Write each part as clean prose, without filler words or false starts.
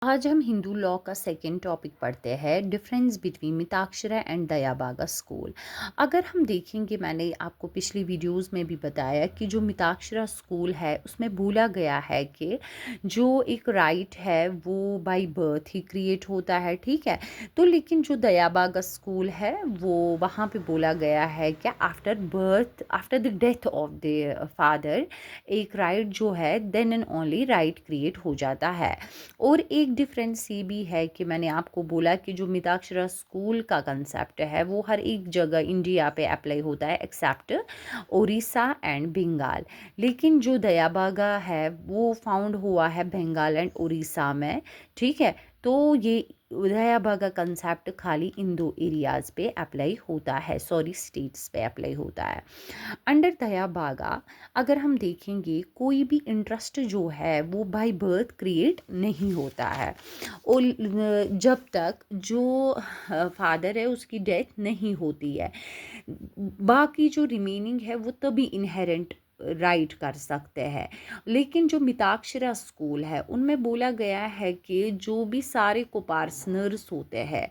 आज हम हिंदू लॉ का सेकेंड टॉपिक पढ़ते हैं, difference between Mitakshara and Dayabhaga school. अगर हम देखेंगे, मैंने आपको पिछली वीडियोस में भी बताया कि जो मिताक्षरा स्कूल है उसमें बोला गया है कि जो एक राइट है वो बाय बर्थ ही क्रिएट होता है, ठीक है। तो लेकिन जो दयाबागा स्कूल है वो वहाँ पे बोला गया है कि after birth, after the death of the father, एक राइट जो है then and only right create हो जाता है। और एक डिफरेंस ये भी है कि मैंने आपको बोला कि जो मिताक्षरा स्कूल का कंसेप्ट है वो हर एक जगह इंडिया पे अप्लाई होता है एक्सेप्ट उड़ीसा एंड बंगाल। लेकिन जो दयाबागा है वो फाउंड हुआ है बंगाल एंड उड़ीसा में, ठीक है। तो ये दयाबागा कंसेप्ट खाली इन दो एरियाज़ पे अप्लाई होता है, सॉरी स्टेट्स पे अप्लाई होता है। अंडर दयाबागा अगर हम देखेंगे, कोई भी इंटरेस्ट जो है वो बाय बर्थ क्रिएट नहीं होता है, और जब तक जो फादर है उसकी डेथ नहीं होती है, बाकी जो रिमेनिंग है वो तभी इनहेरेंट राइट कर सकते हैं। लेकिन जो मिताक्षरा स्कूल है उनमें बोला गया है कि जो भी सारे कोपार्सनर्स होते हैं,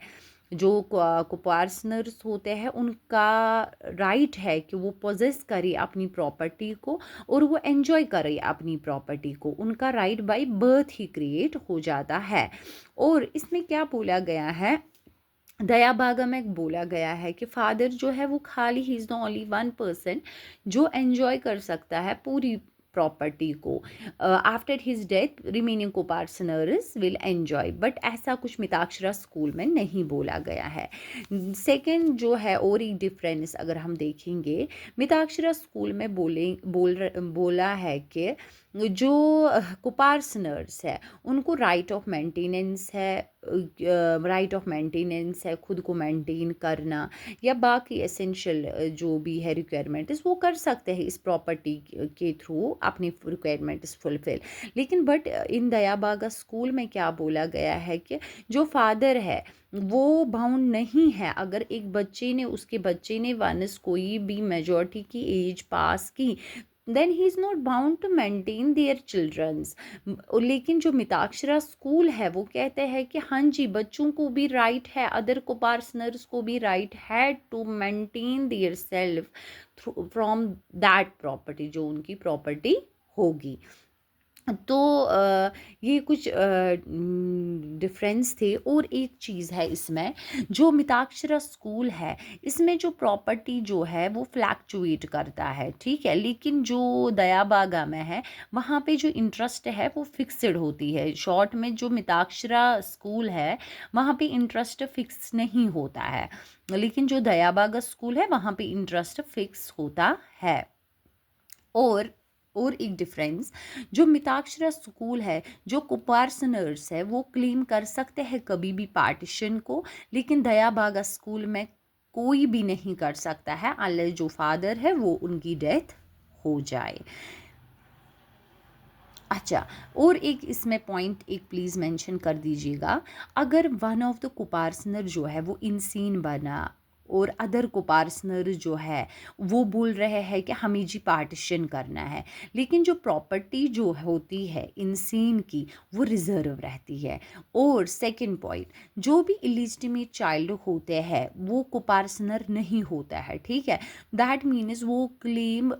जो कोपार्सनर्स होते हैं, उनका राइट है कि वो पोजेस करे अपनी प्रॉपर्टी को और वो एंजॉय करे अपनी प्रॉपर्टी को। उनका right by birth he create हो जाता है। और इसमें क्या बोला गया है, दयाबागा में बोला गया है कि फादर जो है वो खाली he is the only one person जो एंजॉय कर सकता है पूरी प्रॉपर्टी को। आफ्टर हिज डेथ रिमेनिंग को पार्टनर्स विल एंजॉय, बट ऐसा कुछ मिताक्षरा स्कूल में नहीं बोला गया है। सेकंड जो है और एक डिफरेंस अगर हम देखेंगे, मिताक्षरा स्कूल में बोला है कि जो कुपार्सनर्स है उनको राइट ऑफ मेंटेनेंस है, राइट ऑफ मेंटेनेंस है, खुद को मेंटेन करना या बाकी एसेंशियल जो भी है रिक्वायरमेंट्स वो कर सकते हैं इस प्रॉपर्टी के थ्रू अपनी रिक्वायरमेंट्स फुलफिल। लेकिन बट इन दयाबागा स्कूल में क्या बोला गया है कि जो फादर है वो बाउंड नहीं है। अगर एक बच्चे ने, उसके बच्चे ने वंस कोई भी मेजॉरिटी की एज पास की, then he is not bound to maintain their childrens. लेकिन जो मिताक्षरा स्कूल है वो कहते हैं कि हाँ जी, बच्चों को भी राइट है, अदर को पार्टनर्स को भी राइट है to maintain their self from that property, जो उनकी प्रॉपर्टी होगी। तो ये कुछ डिफरेंस थे। और एक चीज़ है इसमें, जो मिताक्षरा स्कूल है इसमें जो प्रॉपर्टी जो है वो फ्लैक्चुएट करता है, ठीक है। लेकिन जो दयाबागा में है वहाँ पे जो इंटरेस्ट है वो फिक्स्ड होती है। शॉर्ट में जो मिताक्षरा स्कूल है वहाँ पे इंटरेस्ट फिक्स नहीं होता है, लेकिन जो दयाबागा स्कूल है वहाँ पे इंटरेस्ट फिक्स होता है। और एक डिफरेंस, जो मिताक्षरा स्कूल है, जो कुपार्सनर्स है वो क्लेम कर सकते हैं कभी भी पार्टीशन को, लेकिन दयाबागा स्कूल में कोई भी नहीं कर सकता है अनलेस जो फादर है वो उनकी डेथ हो जाए। अच्छा, और एक इसमें पॉइंट एक प्लीज़ मेंशन कर दीजिएगा, अगर वन ऑफ द कुपार्सनर जो है वो इंसीन बना और अदर कुपार्सनर जो है वो बोल रहे हैं कि हमें जी पार्टीशन करना है, लेकिन जो प्रॉपर्टी जो होती है इंसीन की वो रिजर्व रहती है। और सेकंड पॉइंट, जो भी इलिजिटिमेट चाइल्ड होते हैं वो कुपार्सनर नहीं होता है, ठीक है। दैट मीन्स वो claim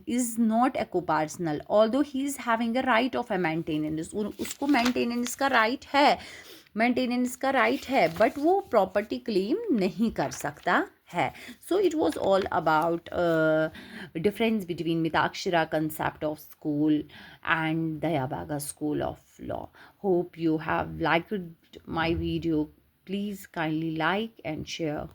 is not a coparcener, although he is having a right of a maintenance, उसको मेंटेनेंस का राइट है, मेंटेनेंस का राइट है, बट वो प्रॉपर्टी क्लेम नहीं कर सकता है। So it was all about difference between Mitakshara concept of school and Dayabaga School of Law. Hope you have liked my video. Please kindly like and share.